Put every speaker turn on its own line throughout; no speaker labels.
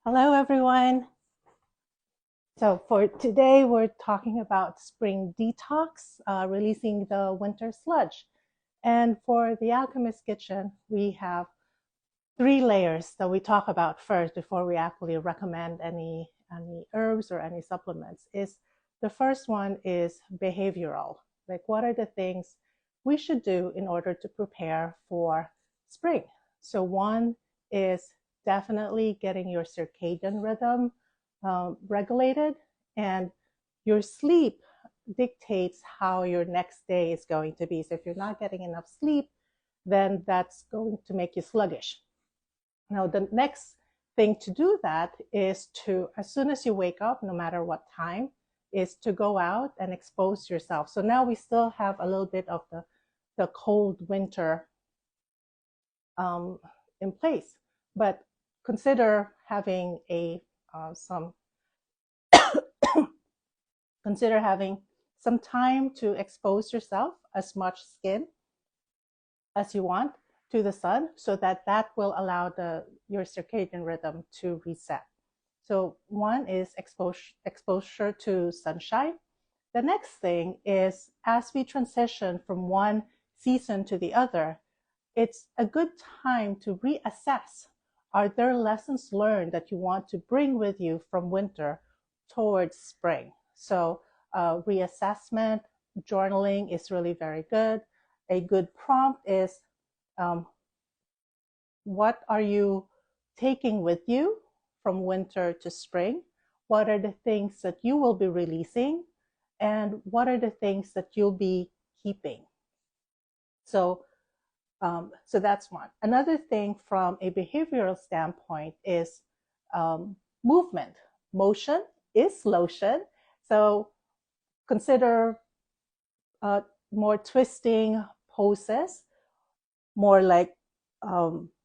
Hello, everyone. So for today, we're talking about spring detox, releasing the winter sludge. And for the Alchemist Kitchen, we have three layers that we talk about first before we actually recommend any herbs or any supplements. Is the first one is behavioral. Like, what are the things we should do in order to prepare for spring? So one is definitely getting your circadian rhythm regulated, and your sleep dictates how your next day is going to be. So if you're not getting enough sleep, then that's going to make you sluggish. Now, the next thing to do that is to, as soon as you wake up, no matter what time, is to go out and expose yourself. So now we still have a little bit of the cold winter in place, but consider having some consider having some time to expose yourself, as much skin as you want, to the sun, so that will allow your circadian rhythm to reset. So one is exposure to sunshine. The next thing is, as we transition from one season to the other, it's a good time to reassess. Are there lessons learned that you want to bring with you from winter towards spring? So reassessment, journaling is really very good. A good prompt is, what are you taking with you from winter to spring? What are the things that you will be releasing? And what are the things that you'll be keeping? So that's one. Another thing from a behavioral standpoint is movement. Motion is lotion. So consider more twisting poses, more like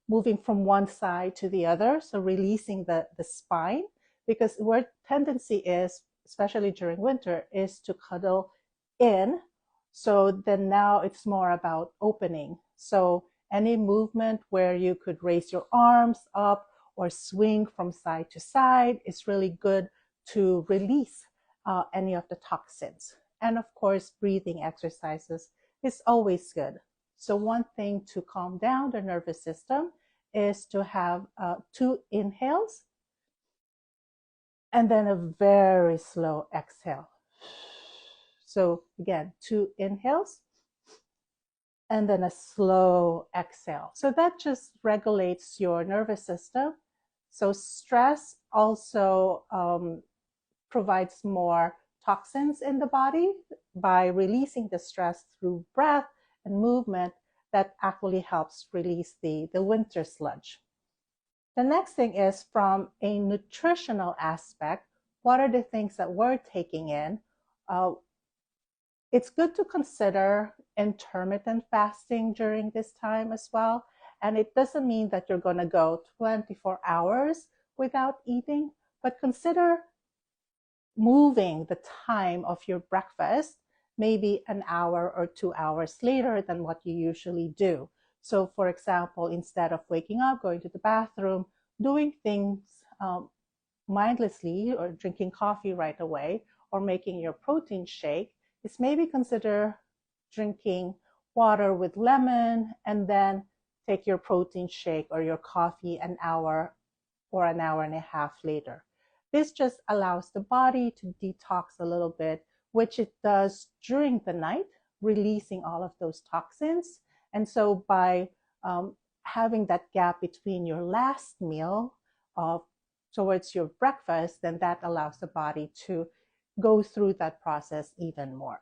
moving from one side to the other. So releasing the spine, because where tendency is, especially during winter, is to cuddle in. So then now it's more about opening. So any movement where you could raise your arms up or swing from side to side is really good to release any of the toxins. And of course, breathing exercises is always good. So one thing to calm down the nervous system is to have 2 inhales and then a very slow exhale. So again, 2 inhales and then a slow exhale. So that just regulates your nervous system. So stress also provides more toxins in the body. By releasing the stress through breath and movement, that actually helps release the winter sludge. The next thing is, from a nutritional aspect, what are the things that we're taking in? It's good to consider intermittent fasting during this time as well. And it doesn't mean that you're going to go 24 hours without eating, but consider moving the time of your breakfast maybe an hour or 2 hours later than what you usually do. So for example, instead of waking up, going to the bathroom, doing things mindlessly, or drinking coffee right away, or making your protein shake, is maybe consider drinking water with lemon and then take your protein shake or your coffee an hour or an hour and a half later. This just allows the body to detox a little bit, which it does during the night, releasing all of those toxins. And so by having that gap between your last meal towards your breakfast, then that allows the body to go through that process even more.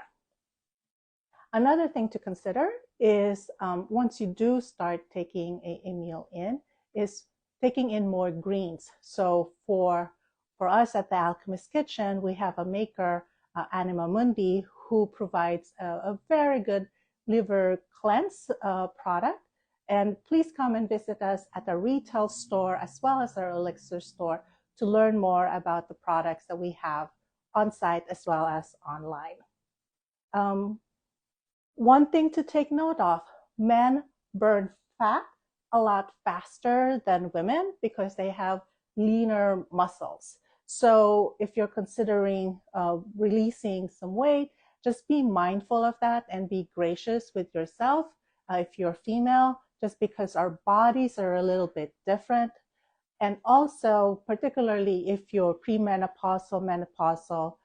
Another thing to consider is, once you do start taking a meal in, is taking in more greens. So for us at the Alchemist Kitchen, we have a maker, Anima Mundi, who provides a very good liver cleanse product. And please come and visit us at our retail store as well as our elixir store to learn more about the products that we have on site as well as online. One thing to take note of: men burn fat a lot faster than women because they have leaner muscles. So if you're considering releasing some weight, just be mindful of that and be gracious with yourself. If you're female, just because our bodies are a little bit different. And also, particularly if you're premenopausal, menopausal,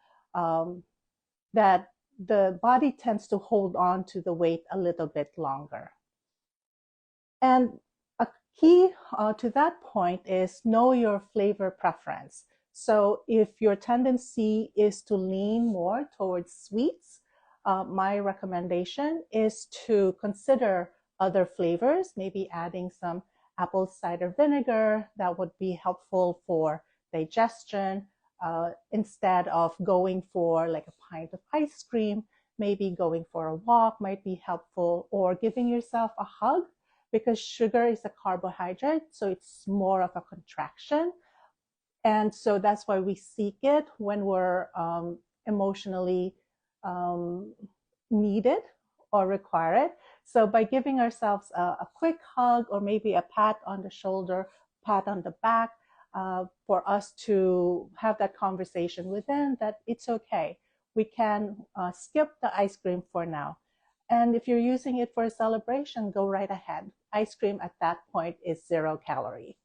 that the body tends to hold on to the weight a little bit longer. And a key to that point is know your flavor preference. So if your tendency is to lean more towards sweets, my recommendation is to consider other flavors, maybe adding some apple cider vinegar that would be helpful for digestion. Instead of going for like a pint of ice cream, maybe going for a walk might be helpful, or giving yourself a hug, because sugar is a carbohydrate, so it's more of a contraction. And so that's why we seek it when we're emotionally needed or require it. So by giving ourselves a quick hug, or maybe a pat on the shoulder, pat on the back, for us to have that conversation within that it's okay. We can skip the ice cream for now. And if you're using it for a celebration, go right ahead. Ice cream at that point is 0 calorie.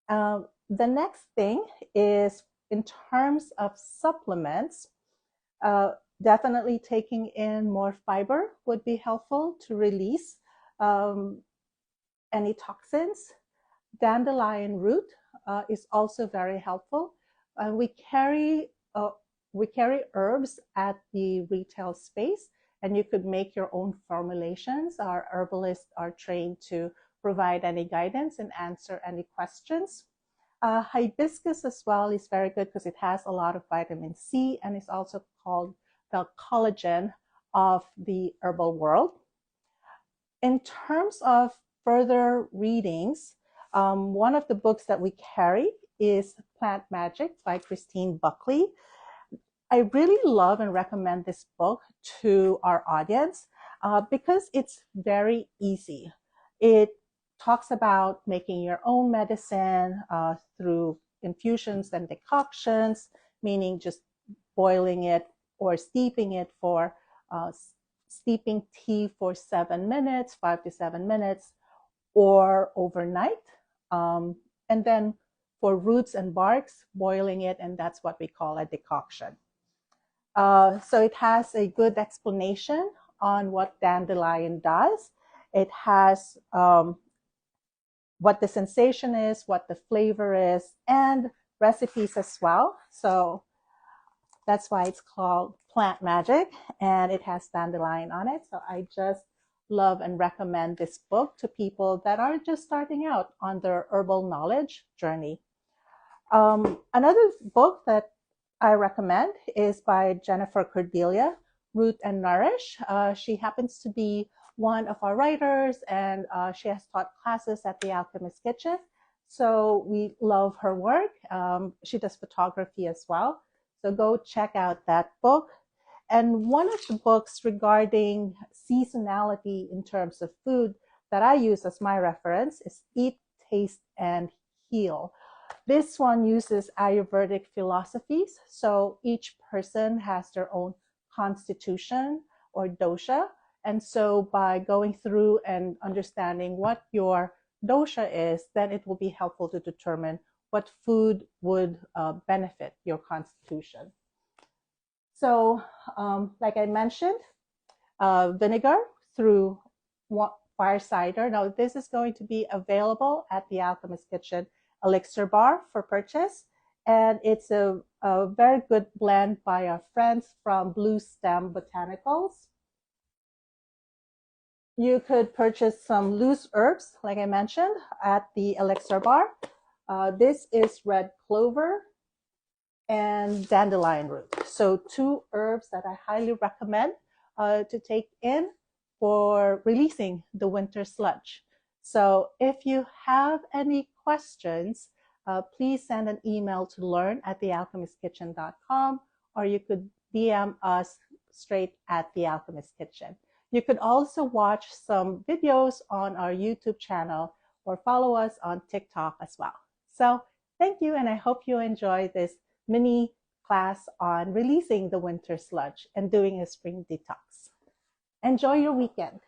The next thing is, in terms of supplements, definitely taking in more fiber would be helpful to release any toxins. Dandelion root is also very helpful. We carry herbs at the retail space, and you could make your own formulations. Our herbalists are trained to provide any guidance and answer any questions. Hibiscus as well is very good because it has a lot of vitamin C and is also called the collagen of the herbal world. In terms of further readings, one of the books that we carry is Plant Magic by Christine Buckley. I really love and recommend this book to our audience because it's very easy. It talks about making your own medicine through infusions and decoctions, meaning just boiling it or steeping it for steeping tea for 7 minutes, 5 to 7 minutes, or overnight. And then for roots and barks, boiling it, and that's what we call a decoction. So it has a good explanation on what dandelion does. It has what the sensation is, what the flavor is, and recipes as well. So that's why it's called Plant Magic, and it has dandelion on it. So I just love and recommend this book to people that are just starting out on their herbal knowledge journey. Another book that I recommend is by Jennifer Kurdyla, Root and Nourish. She happens to be one of our writers, and she has taught classes at the Alchemist Kitchen. So we love her work. She does photography as well. So go check out that book. And one of the books regarding seasonality in terms of food that I use as my reference is Eat, Taste, and Heal. This one uses Ayurvedic philosophies. So each person has their own constitution or dosha. And so by going through and understanding what your dosha is, then it will be helpful to determine what food would benefit your constitution. So like I mentioned, vinegar through fire cider. Now this is going to be available at the Alchemist Kitchen Elixir Bar for purchase. And it's a very good blend by our friends from Blue Stem Botanicals. You could purchase some loose herbs, like I mentioned, at the Elixir Bar. This is red clover and dandelion root. So 2 herbs that I highly recommend to take in for releasing the winter sludge. So if you have any questions, please send an email to learn@thealchemistkitchen.com, or you could DM us straight at The Alchemist Kitchen. You could also watch some videos on our YouTube channel or follow us on TikTok as well. So Thank you, and I hope you enjoy this mini class on releasing the winter sludge and doing a spring detox. Enjoy your weekend.